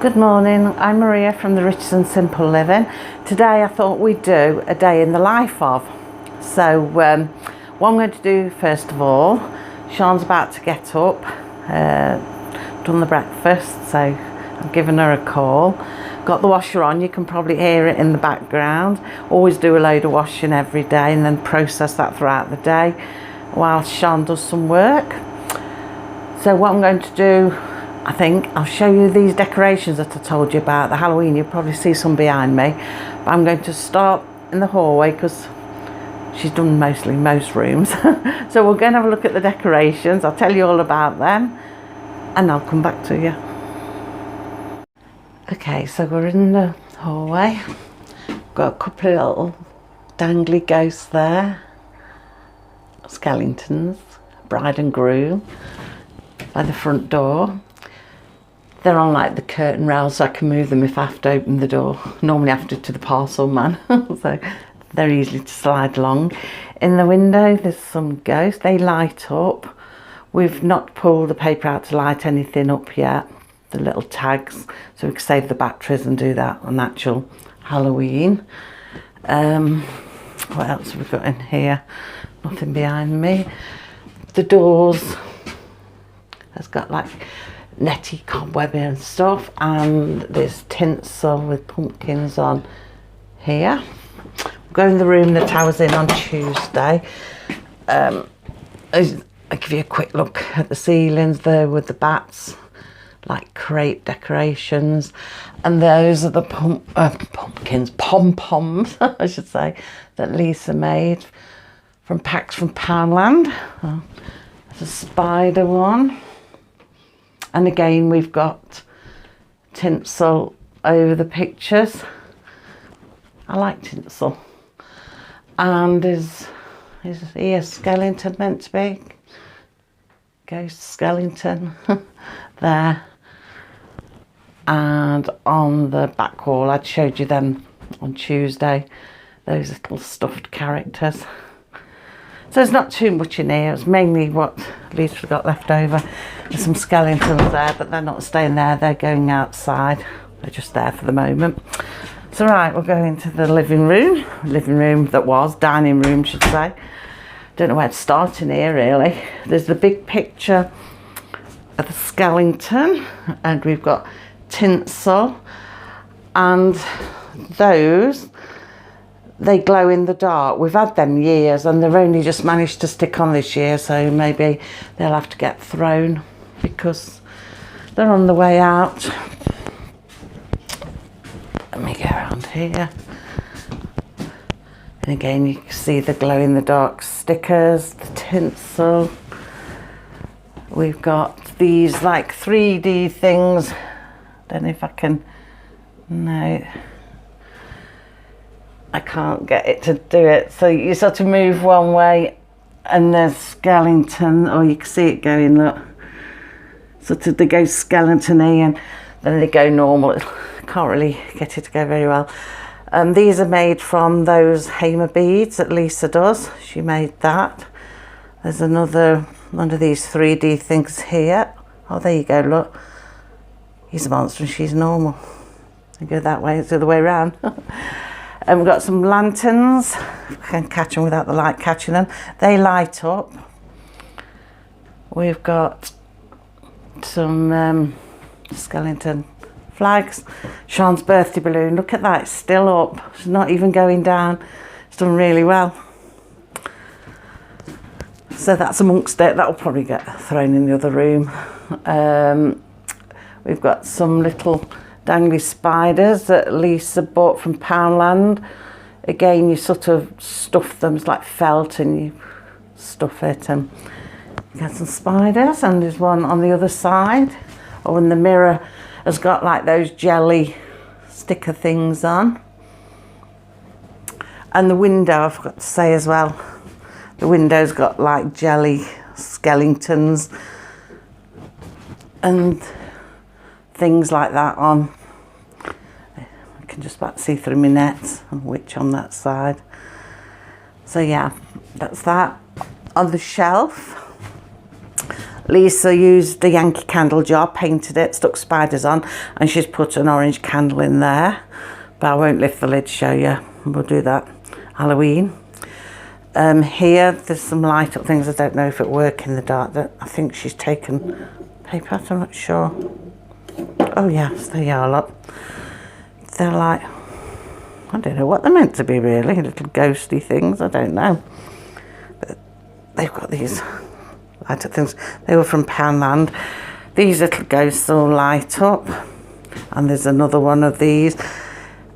Good morning, I'm Maria from the Rich and Simple Living. Today I thought we'd do a day in the life of. So what I'm going to do first of all, Sean's about to get up, done the breakfast, so I've given her a call. Got the washer on, you can probably hear it in the background. Always do a load of washing every day and then process that throughout the day while Sean does some work. So what I'm going to do, I think I'll show you these decorations that I told you about, the Halloween. You'll probably see some behind me, but I'm going to start in the hallway because she's done most rooms. So we're going to have a look at the decorations. I'll tell you all about them and I'll come back to you. Okay, so we're in the hallway. Got a couple of little dangly ghosts there, skeletons, bride and groom by the front door. They're on like the curtain rails, so I can move them if I have to open the door. Normally I have to the parcel man, so they're easy to slide along. In the window there's some ghosts, they light up. We've not pulled the paper out to light anything up yet, the little tags, so we can save the batteries and do that on actual Halloween. What else have we got in here? Nothing behind me. The doors has got like netty cobwebbing and stuff, and there's tinsel with pumpkins on here. We'll go in the room that I was in on Tuesday. I'll give you a quick look at the ceilings there with the bats, like crepe decorations, and those are the pom-poms, I should say, that Lisa made from packs from Poundland. Oh, there's a spider one. And again, we've got tinsel over the pictures. I like tinsel. And is he a skeleton meant to be? Ghost skeleton there. And on the back wall, I'd showed you them on Tuesday, those little stuffed characters. So there's not too much in here. It's mainly what Lisa got left over. There's some skeletons there, but they're not staying there. They're going outside. They're just there for the moment. So right, we'll go into the living room. Living room that was, dining room, should say. Don't know where to start in here, really. There's the big picture of the skeleton, and we've got tinsel, and those, they glow in the dark. We've had them years and they've only just managed to stick on this year, so maybe they'll have to get thrown because they're on the way out. Let me go around here. And again, you can see the glow in the dark stickers, the tinsel. We've got these like 3D things. Don't know if I can, no. I can't get it to do it. So you sort of move one way and there's skeleton, or you can see it going, look. Sort of they go skeleton-y and then they go normal. Can't really get it to go very well. These are made from those Hamer beads that Lisa does. She made that. There's another one of these 3D things here. Oh, there you go, look. He's a monster and she's normal. I go that way, it's the other way around. And we've got some lanterns. I can catch them without the light catching them. They light up. We've got some skeleton flags. Sean's birthday balloon. Look at that, it's still up. It's not even going down. It's done really well. So that's amongst it. That'll probably get thrown in the other room. We've got some little dangly spiders that Lisa bought from Poundland. Again, you sort of stuff them, it's like felt, and you stuff it and you get some spiders. And there's one on the other side. Oh, and the mirror has got like those jelly sticker things on. And the window, I forgot to say as well, the window's got like jelly skeletons and things like that on. I can just about see through my net and witch on that side. So yeah, that's that. On the shelf, Lisa used the Yankee candle jar, painted it, stuck spiders on, and she's put an orange candle in there. But I won't lift the lid to show you. We'll do that Halloween. Here there's some light up things. I don't know if it work in the dark. I think she's taken paper out, I'm not sure. Oh yes, they are, look. They're like, I don't know what they're meant to be really, little ghosty things, I don't know. But they've got these light up things. They were from Poundland. These little ghosts all light up. And there's another one of these.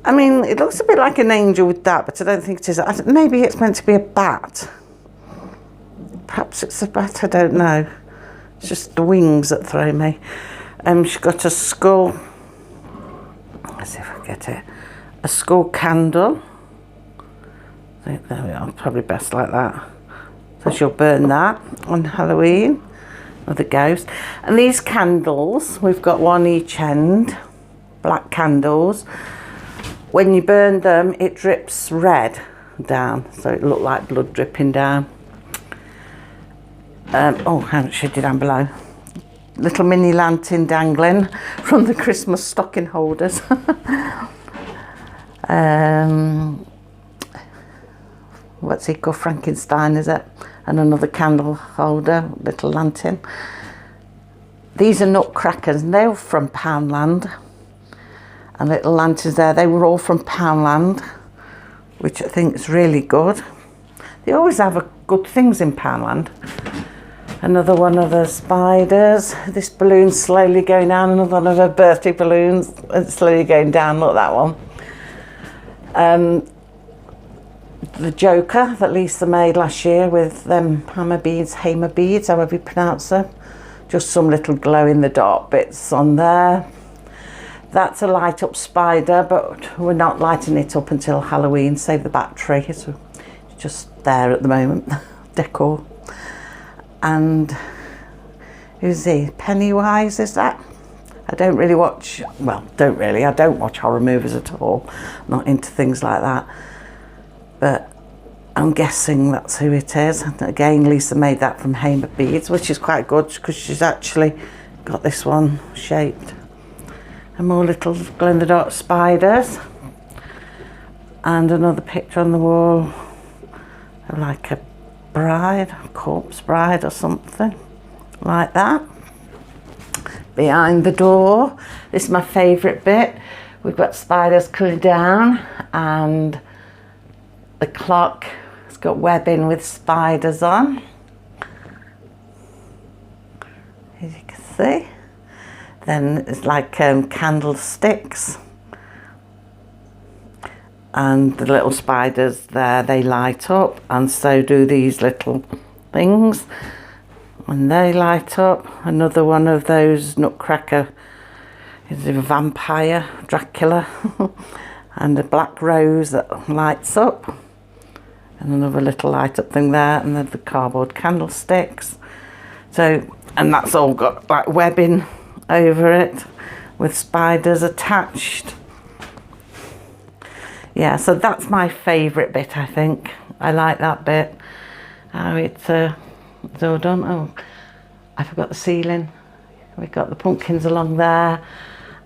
I mean, it looks a bit like an angel with that, but I don't think it is. Maybe it's meant to be a bat. Perhaps it's a bat, I don't know. It's just the wings that throw me. She's got a skull. Let's see if I get it. A skull candle. There we are, probably best like that. So she'll burn that on Halloween with a ghost. And these candles, we've got one each end, black candles. When you burn them, it drips red down, so it looked like blood dripping down. Oh, how much should you down below? Little mini lantern dangling from the Christmas stocking holders. What's it called? Frankenstein, is it? And another candle holder, little lantern. These are nutcrackers, and they're from Poundland. And little lanterns there, they were all from Poundland, which I think is really good. They always have good things in Poundland. Another one of the spiders. This balloon slowly going down. Another one of her birthday balloons. It's slowly going down. Look, that one. The Joker that Lisa made last year with them hammer beads, however you pronounce them. Just some little glow in the dark bits on there. That's a light up spider, but we're not lighting it up until Halloween. Save the battery. So it's just there at the moment. Decor. And who's he? Pennywise, is that? I don't really watch, well, I don't watch horror movies at all. Not into things like that. But I'm guessing that's who it is. And again, Lisa made that from hammer beads, which is quite good because she's actually got this one shaped. And more little glow-in-the-dark spiders. And another picture on the wall of like a bride, a corpse bride or something like that. Behind the door, this is my favourite bit. We've got spiders coming down and the clock has got webbing with spiders on, as you can see. Then it's like candlesticks, and the little spiders there, they light up, and so do these little things, and they light up. Another one of those nutcracker is a vampire, Dracula, and a black rose that lights up, and another little light up thing there, and then the cardboard candlesticks. So, and that's all got like webbing over it with spiders attached. Yeah, so that's my favourite bit, I think. I like that bit. How it's all done. Oh, I forgot the ceiling. We've got the pumpkins along there,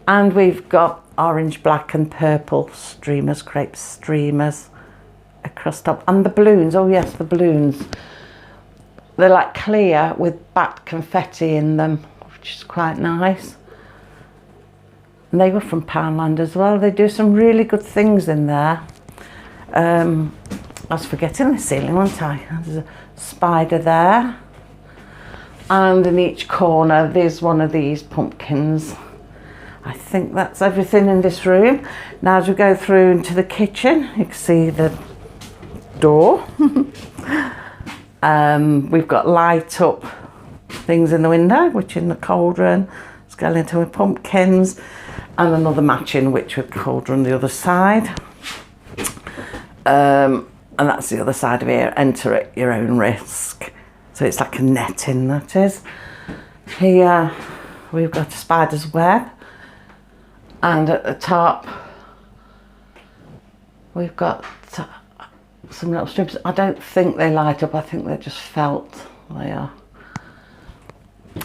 and we've got orange, black and purple streamers, crepe streamers across top, and the balloons. Oh yes, the balloons. They're like clear with bat confetti in them, which is quite nice. And they were from Poundland as well. They do some really good things in there. I was forgetting the ceiling, wasn't I? There's a spider there. And in each corner, there's one of these pumpkins. I think that's everything in this room. Now as we go through into the kitchen, you can see the door. We've got light up things in the window, which in the cauldron, skeleton with pumpkins, and another matching witch with cauldron the other side. And that's the other side of here. Enter at your own risk. So it's like a netting, that is. Here we've got a spider's web, and at the top we've got some little strips. I don't think they light up, I think they're just felt. They are.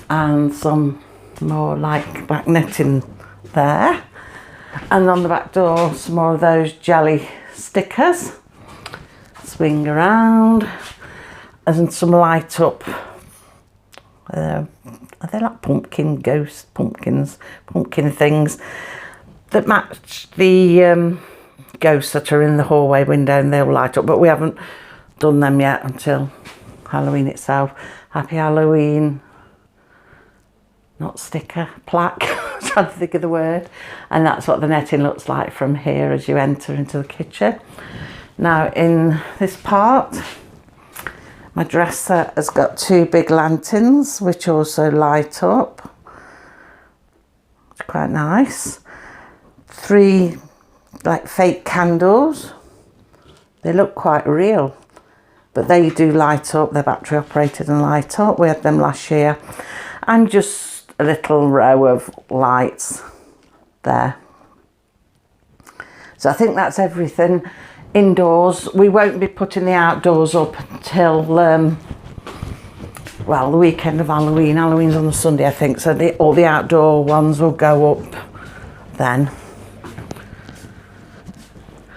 and some more like black netting there, and on the back door some more of those jelly stickers. Swing around, and some light up, are they like pumpkin ghost pumpkin things that match the ghosts that are in the hallway window, and they'll light up, but we haven't done them yet until Halloween itself. Happy Halloween, not sticker, plaque. I'm trying to think of the word. And that's what the netting looks like from here as you enter into the kitchen. Now in this part, my dresser has got 2 big lanterns which also light up. It's quite nice. 3 like fake candles. They look quite real, but they do light up. They're battery operated and light up. We had them last year. And just a little row of lights there. So I think that's everything indoors. We won't be putting the outdoors up until well, the weekend of Halloween. Halloween's on the Sunday, I think, so all the outdoor ones will go up then.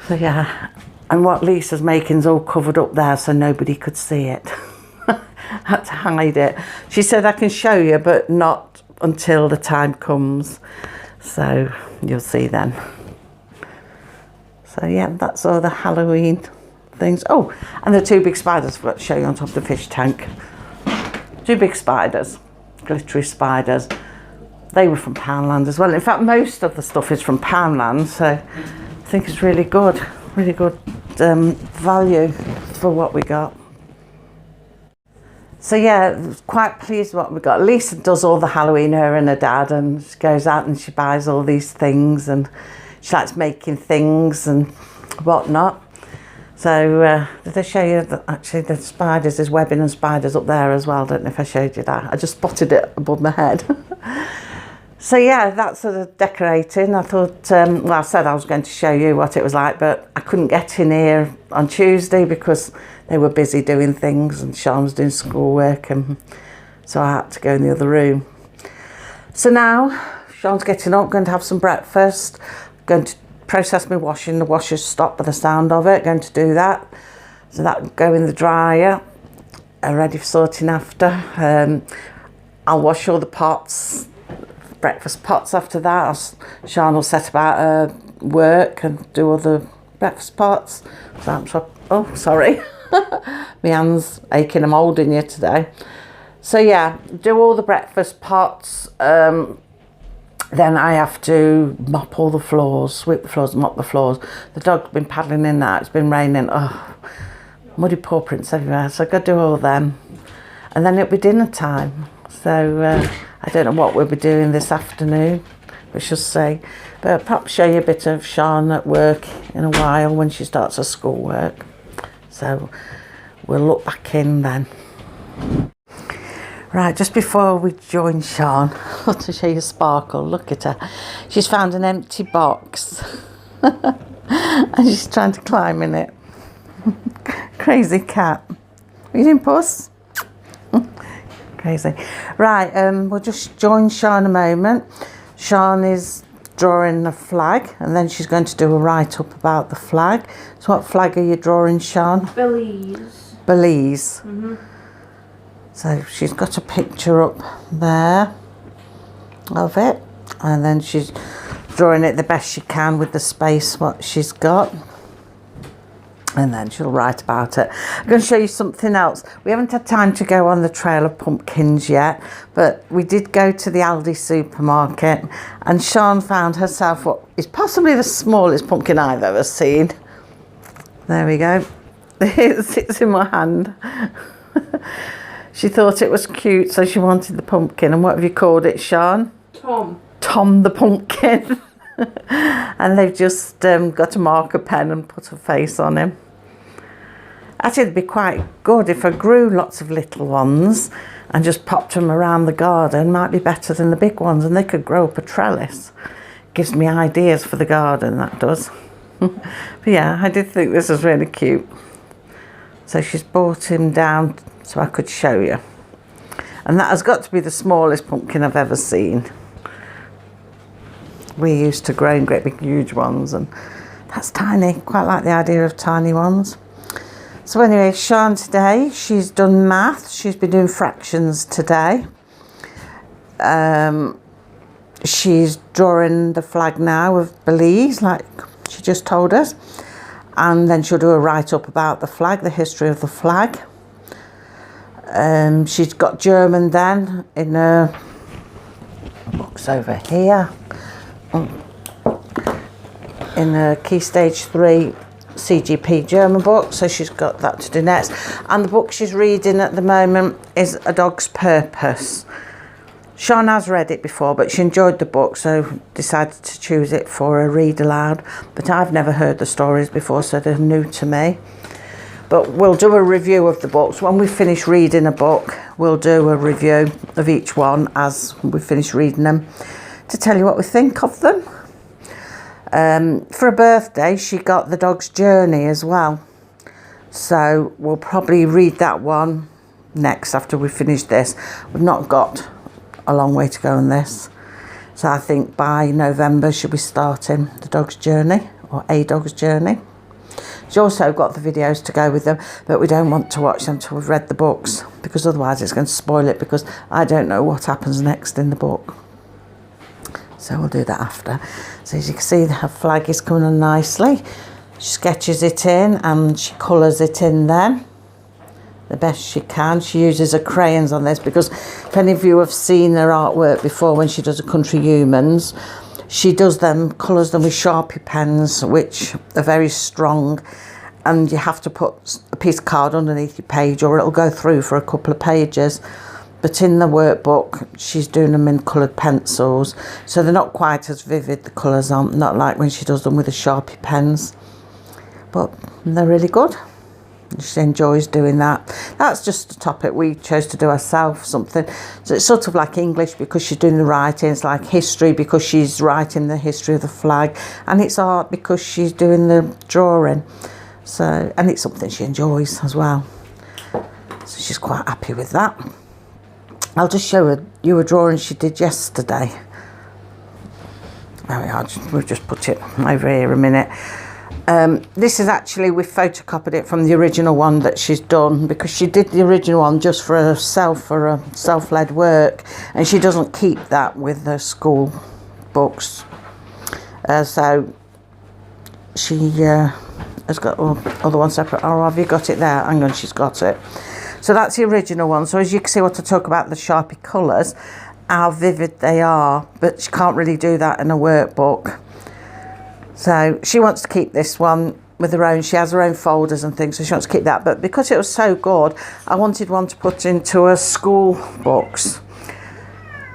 So yeah, and what Lisa's making's all covered up there so nobody could see it. Had to hide it. She said I can show you, but not until the time comes, so you'll see then. So yeah, that's all the Halloween things. Oh, and the 2 big spiders I forgot to show you on top of the fish tank. 2 big spiders, glittery spiders. They were from Poundland as well. In fact, most of the stuff is from Poundland, so I think it's really good value for what we got. So yeah, quite pleased with what we got. Lisa does all the Halloween, her and her dad, and she goes out and she buys all these things, and she likes making things and whatnot. So did I show you that actually the spiders, there's webbing and spiders up there as well? I don't know if I showed you that. I just spotted it above my head. So yeah, that's sort of decorating. I thought, well, I said I was going to show you what it was like, but I couldn't get in here on Tuesday because they were busy doing things and Sean was doing schoolwork, and so I had to go in the other room. So now Sean's getting up, going to have some breakfast, going to process my washing. The washer's stopped by the sound of it, going to do that. So that will go in the dryer, ready for sorting after. I'll wash all the pots, breakfast pots after that. Sean will set about work and do all the breakfast pots. So oh, sorry. My hand's aching, I'm holding you today. So yeah, do all the breakfast pots. Then I have to mop all the floors, sweep the floors, mop the floors. The dog's been paddling in that, it's been raining. Oh, muddy paw prints everywhere, so I've got to do all of them. And then it'll be dinner time. So I don't know what we'll be doing this afternoon, we shall see. But I'll perhaps show you a bit of Sean at work in a while when she starts her schoolwork. So we'll look back in then. Right, just before we join Sean, I want to show you Sparkle. Look at her. She's found an empty box and she's trying to climb in it. Crazy cat. Are you doing, Puss? Crazy. Right, we'll just join Sean a moment. Sean is drawing a flag, and then she's going to do a write-up about the flag. So what flag are you drawing, Sean? Belize. Belize. Mm-hmm. So she's got a picture up there of it, and then she's drawing it the best she can with the space what she's got, and then she'll write about it. I'm going to show you something else. We haven't had time to go on the Trail of Pumpkins yet, but we did go to the Aldi supermarket, and Sean found herself what is possibly the smallest pumpkin I've ever seen. There we go. It sits in my hand. She thought it was cute, so she wanted the pumpkin. And what have you called it, Sean? Tom. Tom the pumpkin. And they've just got a marker pen and put a face on him. Actually, it'd be quite good if I grew lots of little ones and just popped them around the garden. Might be better than the big ones, and they could grow up a trellis. Gives me ideas for the garden, that does. But yeah, I did think this was really cute. So she's brought him down so I could show you. And that has got to be the smallest pumpkin I've ever seen. We used to grow great big huge ones, and that's tiny. Quite like the idea of tiny ones. So anyway, Sian today, she's done math. She's been doing fractions today. She's drawing the flag now of Belize, like she just told us. And then she'll do a write-up about the flag, the history of the flag. She's got German then in her books over here. In her Key Stage 3 CGP German book, so she's got that to do next. And the book she's reading at the moment is A Dog's Purpose. Sian has read it before, but she enjoyed the book, so decided to choose it for a read aloud. But I've never heard the stories before, so they're new to me. But we'll do a review of the books. When we finish reading a book, we'll do a review of each one as we finish reading them, to tell you what we think of them. For a birthday, she got The Dog's Journey as well. So we'll probably read that one next after we finish this. We've not got a long way to go on this. So I think by November she'll be starting The Dog's Journey, or A Dog's Journey. She's also got the videos to go with them, but we don't want to watch them until we've read the books, because otherwise it's going to spoil it, because I don't know what happens next in the book. So we'll do that after. So as you can see, her flag is coming on nicely. She sketches it in and she colours it in then the best she can. She uses her crayons on this, because if any of you have seen her artwork before, when she does a Country Humans, she does them, colours them with Sharpie pens, which are very strong, and you have to put a piece of card underneath your page or it'll go through for a couple of pages. But in the workbook, she's doing them in coloured pencils, so they're not quite as vivid, the colours aren't, not like when she does them with the Sharpie pens. But they're really good. She enjoys doing that. That's just a topic we chose to do ourselves, something. So it's sort of like English because she's doing the writing. It's like history because she's writing the history of the flag. And it's art because she's doing the drawing. So, and it's something she enjoys as well. So she's quite happy with that. I'll just show you a drawing she did yesterday. There we are, we'll just put it over here a minute. This is actually, we photocopied it from the original one that she's done, because she did the original one just for herself, for a self-led work, and she doesn't keep that with her school books. So she has got other one separate. Oh, have you got it there? Hang on, she's got it. So that's the original one. So as you can see, what I talk about the Sharpie colours, how vivid they are, but she can't really do that in a workbook. So she wants to keep this one with her own. She has her own folders and things, so she wants to keep that. But because it was so good, I wanted one to put into her school books.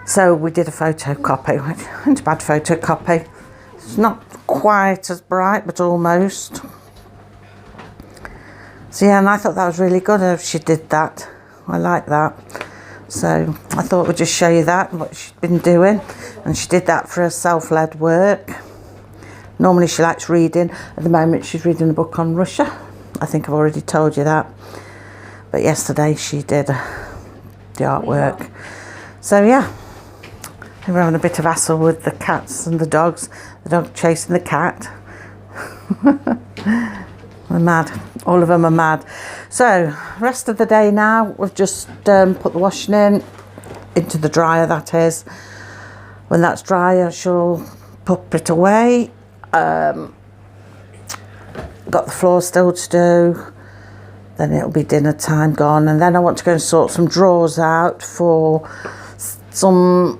So we did a photocopy. It's a bad photocopy. It's not quite as bright, but almost. So yeah, and I thought that was really good if she did that. I like that. So I thought we'd just show you that, what she's been doing. And she did that for her self-led work. Normally she likes reading. At the moment she's reading a book on Russia. I think I've already told you that. But yesterday she did the artwork. So yeah, we're having a bit of hassle with the cats and the dogs. The dog chasing the cat. They're mad. All of them are mad. So rest of the day now, we've just put the washing into the dryer, that is. When that's dry, I shall put it away. Got the floor still to do. Then it'll be dinner time gone, and then I want to go and sort some drawers out for some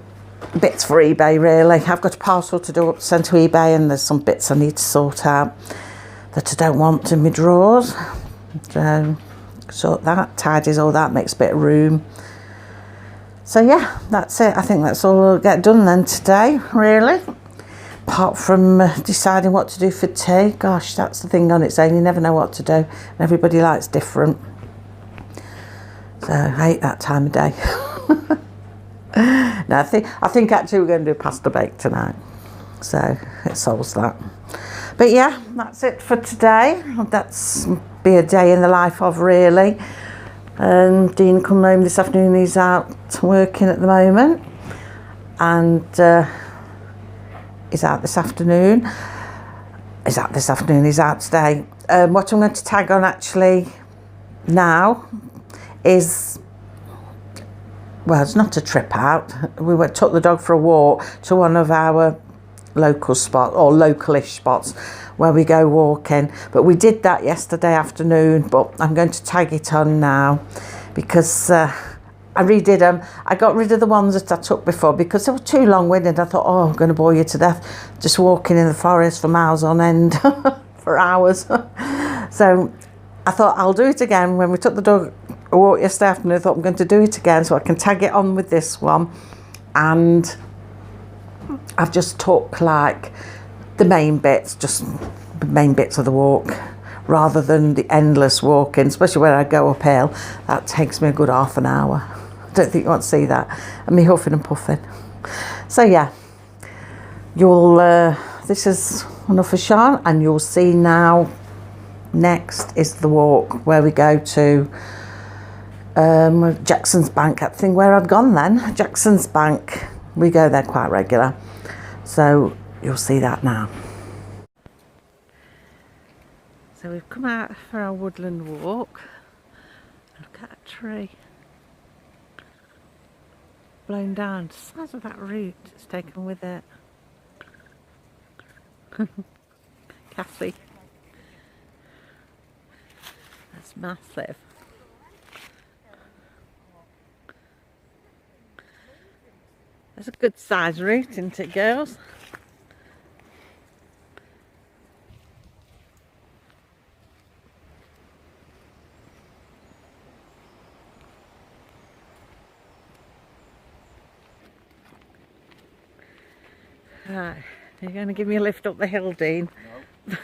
bits for eBay. Really, I've got a parcel to do up, send to eBay, and there's some bits I need to sort out that I don't want in my drawers. So sort that, tidies all that, makes a bit of room. So yeah, that's it. I think that's all I'll get done then today, really. Apart from deciding what to do for tea. Gosh, that's the thing on its own. You never know what to do. Everybody likes different. So I hate that time of day. No, I think actually we're going to do pasta bake tonight. So it solves that. But yeah, that's it for today. That's be a day in the life of, really. Dean come home this afternoon. He's out working at the moment, and he's out this afternoon. He's out today. What I'm going to tag on actually now is, well, it's not a trip out. We took the dog for a walk to one of our local spots, or localish spots, where we go walking. But we did that yesterday afternoon, but I'm going to tag it on now because I redid them. I got rid of the ones that I took before because they were too long-winded. I thought, oh, I'm going to bore you to death just walking in the forest for miles on end for hours. So I thought I'll do it again. When we took the dog a walk yesterday afternoon, I thought I'm going to do it again so I can tag it on with this one. And I've just took like the main bits, just the main bits of the walk, rather than the endless walking, especially when I go uphill. That takes me a good half an hour. I don't think you want to see that, and me huffing and puffing. So yeah, you'll this is enough for Sean, and you'll see now. Next is the walk where we go to Jackson's Bank. That thing where I'd gone then, Jackson's Bank. We go there quite regular, so you'll see that now. So we've come out for our woodland walk. Look at a tree blown down. The size of that root it's taken with it. Cassie. That's massive. That's a good size root, isn't it, girls? Right, you're going to give me a lift up the hill, Dean? No.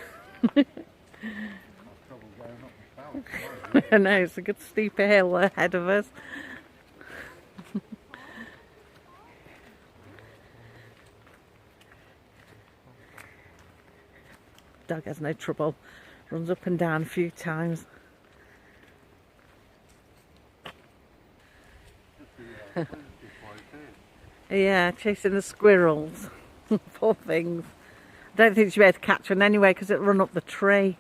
I know, it's a good steep hill ahead of us. Dog has no trouble, runs up and down a few times. Yeah, chasing the squirrels. Poor things. I don't think she'll be able to catch one anyway because it'll run up the tree.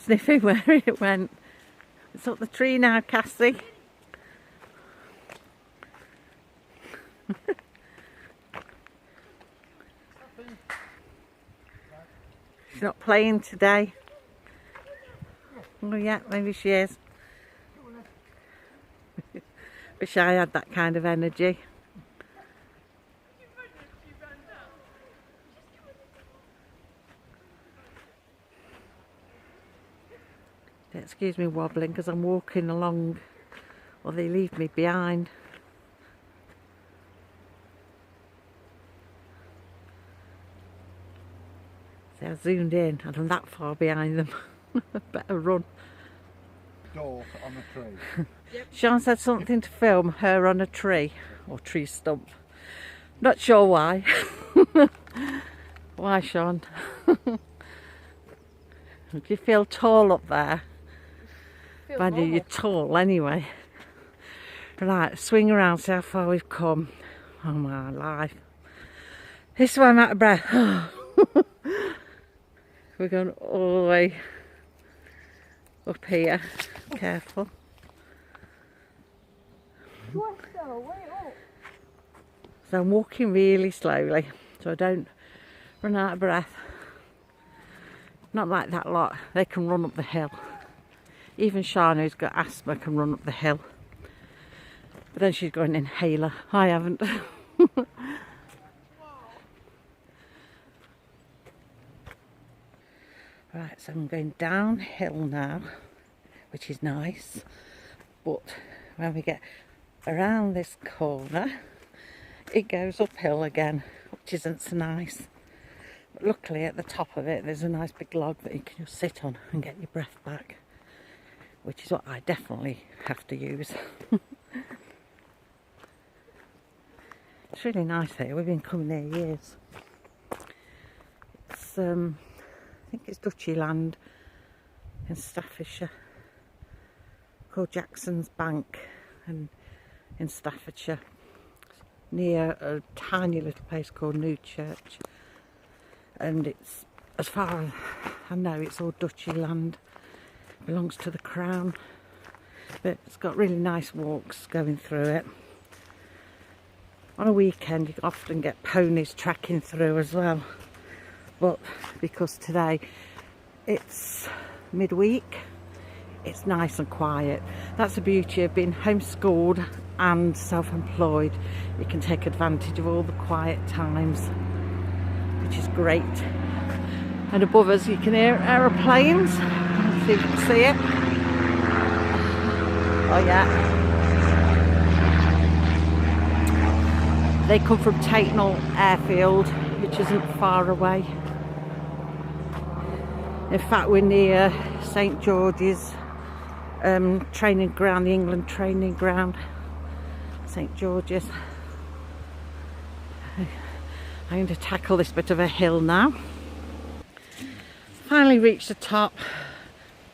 Sniffing where it went. It's up the tree now, Cassie. She's not playing today. Oh yeah, maybe she is. Wish I had that kind of energy. Excuse me wobbling because I'm walking along, or they leave me behind. See, I zoomed in and I'm that far behind them. Better run. Door on a tree. Yep. Sean said something to film her on a tree or tree stump. Not sure why. Why, Sean? Do you feel tall up there? Mind you, you're tall anyway. Right, swing around, see how far we've come. Oh my life. This is why I'm out of breath. We're going all the way up here. Careful. So I'm walking really slowly so I don't run out of breath. Not like that lot, they can run up the hill. Even Shana, who's got asthma, can run up the hill. But then she's got an inhaler. I haven't. Right, so I'm going downhill now, which is nice. But when we get around this corner, it goes uphill again, which isn't so nice. But luckily at the top of it, there's a nice big log that you can just sit on and get your breath back, which is what I definitely have to use. It's really nice here. We've been coming here years. It's I think it's Dutchy land. in Staffordshire called Jackson's Bank, and in Staffordshire, near a tiny little place called Newchurch. And it's, as far as I know, it's all duchy land, belongs to the Crown, but it's got really nice walks going through it. On a weekend you often get ponies tracking through as well, but because today it's midweek, it's nice and quiet. That's the beauty of being homeschooled and self-employed. You can take advantage of all the quiet times, which is great. And above us you can hear aeroplanes. Let's see if you can see it. Oh yeah. They come from Tatnall Airfield, which isn't far away. In fact, we're near St George's training ground, the England training ground, St George's. I'm going to tackle this bit of a hill now. Finally reached the top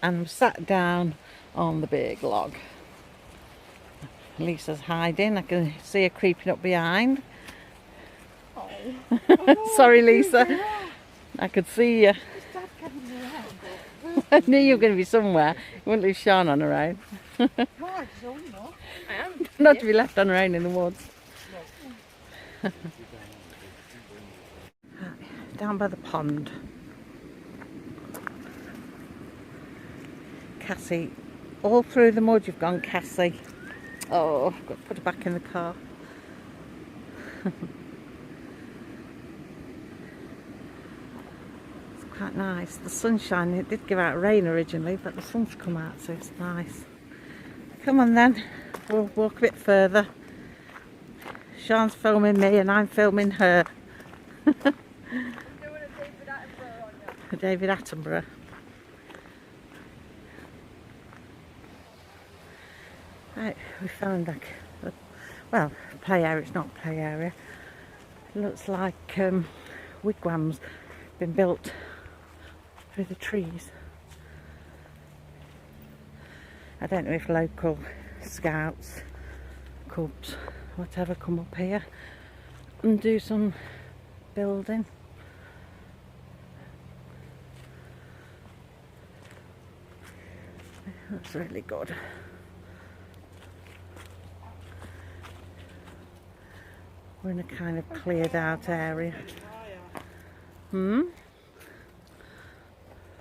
and I'm sat down on the big log. Lisa's hiding, I can see her creeping up behind. Oh. Sorry Lisa, I could see you. I knew you were going to be somewhere. You wouldn't leave Sean on her own. Not to be left on her own in the woods. Down by the pond. Cassie, all through the mud you've gone, Cassie. Oh, I've got to put her back in the car. Quite nice. The sunshine, it did give out rain originally, but the sun's come out, so it's nice. Come on then, we'll walk a bit further. Sean's filming me and I'm filming her. David Attenborough. Right, we found like, well, play area. It's not a play area. It looks like wigwams been built through the trees. I don't know if local scouts, cubs, whatever, come up here and do some building. That's really good. We're in a kind of cleared out area.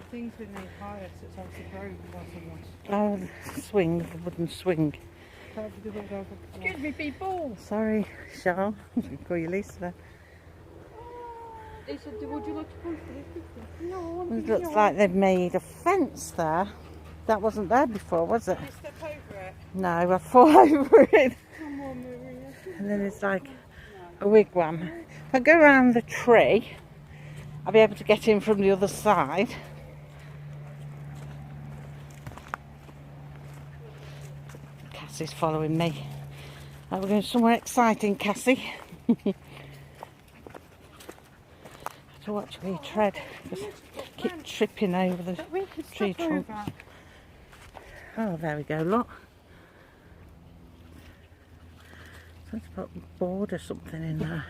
Things been made higher, so it's obviously broken or something. Oh, the swing, the wooden swing. Excuse me, people. Sorry, Sean. I call you Lisa. They said, would you like to come to this picture? No, I want to It looks like they've made a fence there. That wasn't there before, was it? Can you step over it? No, I fall over it. Come on, Maria. And then it's like a wigwam. If I go around the tree, I'll be able to get in from the other side. Cassie's following me. Right, we're going somewhere exciting, Cassie. Have to watch where you tread. Just keep tripping over the tree trunk. Oh, there we go, look. Let's put a board or something in there.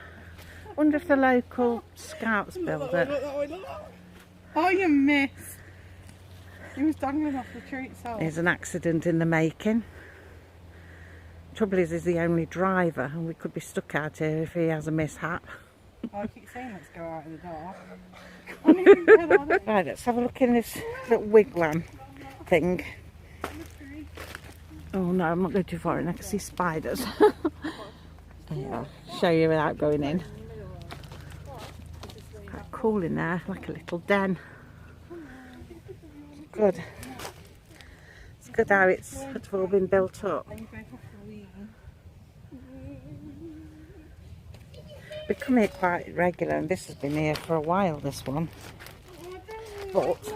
I wonder if the local scouts build it. Oh, you missed. He was dangling off the tree itself. There's an accident in the making. Trouble is, he's the only driver and we could be stuck out here if he has a mishap. I keep saying let's go out in the dark. Right, let's have a look in this little wigwam thing. Oh no, I'm not going too far in, I can see spiders. Yeah, I'll show you without going in. Quite cool in there, like a little den. Good. It's good how it's all been built up. We come here quite regular and this has been here for a while, this one. But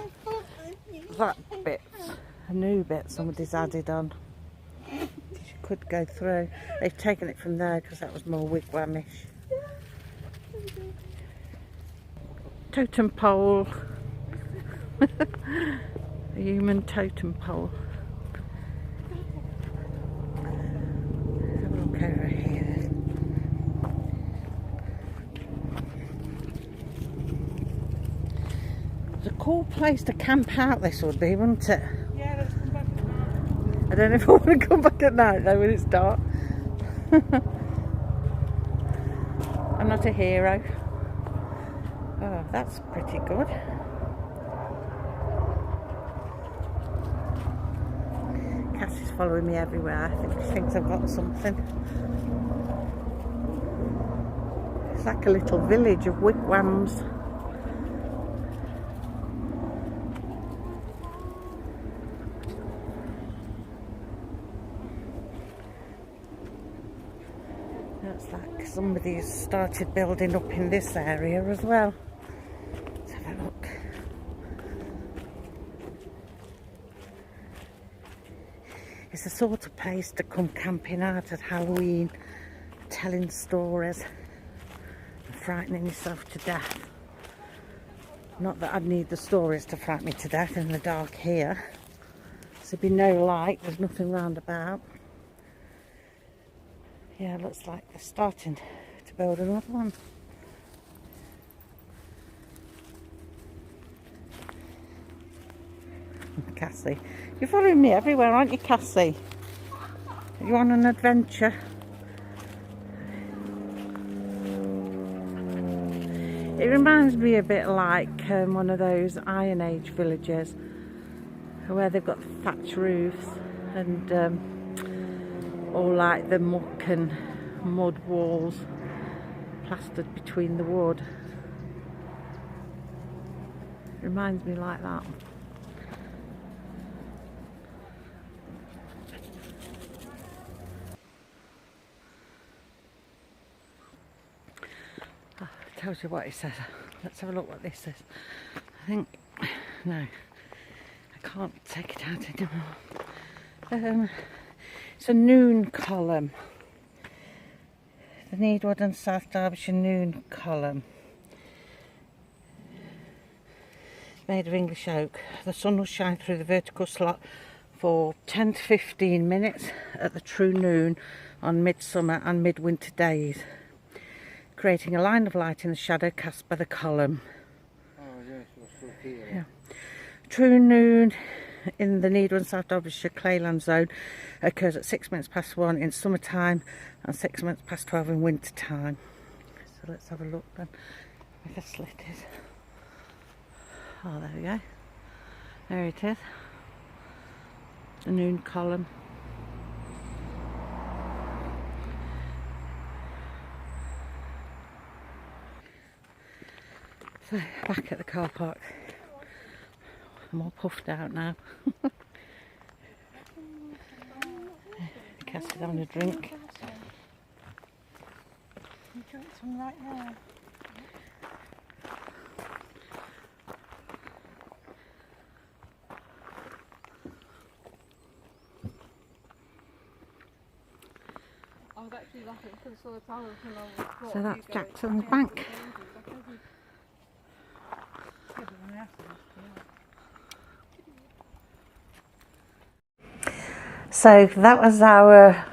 that bit's a new bit somebody's added on. You could go through. They've taken it from there because that was more wigwamish. Totem pole. A human totem pole. Let's have a look over here. It's a cool place to camp out, this would be, wouldn't it? Yeah, let's come back at night. I don't know if I want to come back at night though when it's dark. I'm not a hero. Oh, that's pretty good. Cassie's following me everywhere. I think she thinks I've got something. It's like a little village of wigwams. Looks like somebody's started building up in this area as well. Let's have a look. It's the sort of place to come camping out at Halloween, telling stories and frightening yourself to death. Not that I'd need the stories to frighten me to death in the dark here. There'd be no light, there's nothing round about. Yeah, looks like they're starting to build another one. Cassie, you're following me everywhere, aren't you, Cassie? Are you on an adventure? It reminds me a bit like one of those Iron Age villages where they've got thatch roofs and all like the muck and mud walls plastered between the wood. Reminds me like that. Oh, tells you what it says. Let's have a look what this says. I think, no, I can't take it out anymore. It's a noon column. The Needwood and South Derbyshire noon column. Made of English oak. The sun will shine through the vertical slot for 10 to 15 minutes at the true noon on midsummer and midwinter days, creating a line of light in the shadow cast by the column. Oh yes, we're still here. Yeah. True noon in the Needwood and South Derbyshire clayland zone occurs at 6 minutes past 1 in summertime and 6 minutes past 12 in winter time. So let's have a look then where the slit is. Oh, there we go. There it is. The noon column. So back at the car park. I'm all puffed out now. Cassie's having a drink. You drink some right now. I was actually laughing because I saw the tower from over. So that's Jackson's Bank. So that was our,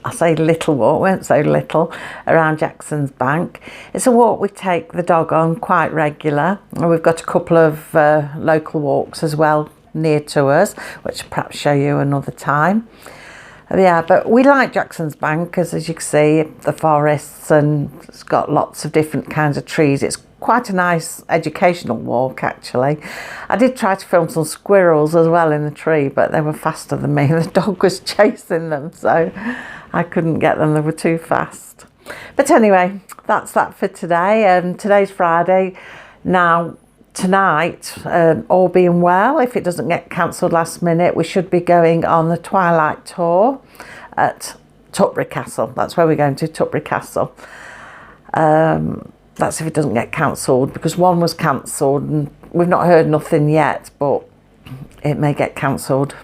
I say little walk, we weren't so little, around Jackson's Bank. It's a walk we take the dog on quite regular. And we've got a couple of local walks as well near to us, which I'll perhaps show you another time. Yeah, but we like Jackson's Bank because, as you can see, the forests, and it's got lots of different kinds of trees. It's quite a nice educational walk, actually. I did try to film some squirrels as well in the tree, but they were faster than me. The dog was chasing them, so I couldn't get them. They were too fast. But anyway, that's that for today. And today's Friday. Now, tonight, all being well, if it doesn't get cancelled last minute, we should be going on the Twilight Tour at Tutbury Castle. That's where we're going to, Tutbury Castle. That's if it doesn't get cancelled, because one was cancelled and we've not heard nothing yet, but it may get cancelled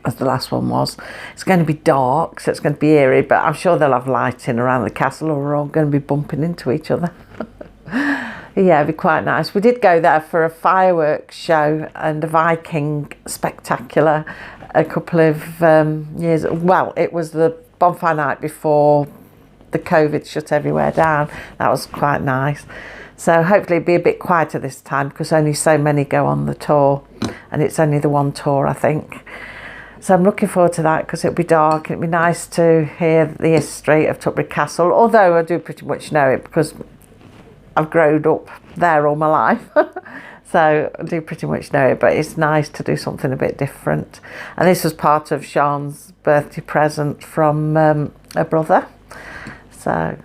as the last one was. It's going to be dark, so it's going to be eerie, but I'm sure they'll have lighting around the castle or we're all going to be bumping into each other. Yeah, it'd be quite nice. We did go there for a fireworks show and a Viking spectacular a couple of years. Well, it was the bonfire night before the COVID shut everywhere down. That was quite nice. So hopefully it'll be a bit quieter this time because only so many go on the tour, and it's only the one tour, I think. So I'm looking forward to that because it'll be dark. It'll be nice to hear the history of Tutbury Castle, although I do pretty much know it because I've grown up there all my life. So I do pretty much know it, but it's nice to do something a bit different. And this was part of Sean's birthday present from her brother. So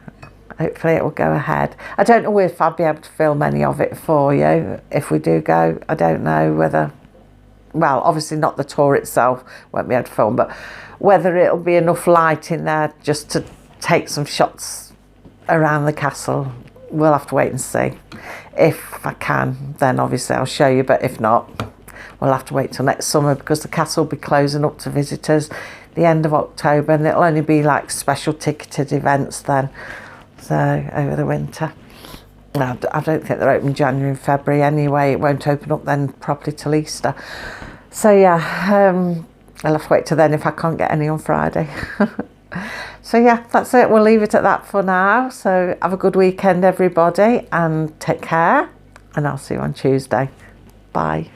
hopefully it will go ahead. I don't know if I'll be able to film any of it for you if we do go. I don't know whether, well, obviously not the tour itself, won't be able to film, but whether it'll be enough light in there just to take some shots around the castle. We'll have to wait and see. If I can, then obviously I'll show you, but if not, we'll have to wait till next summer because the castle will be closing up to visitors the end of October, and it'll only be like special ticketed events then, so over the winter. No, I don't think they're open January and February anyway. It won't open up then properly till Easter. So yeah, I'll have to wait till then if I can't get any on Friday. So yeah, that's it. We'll leave it at that for now. So have a good weekend, everybody, and take care. And I'll see you on Tuesday. Bye.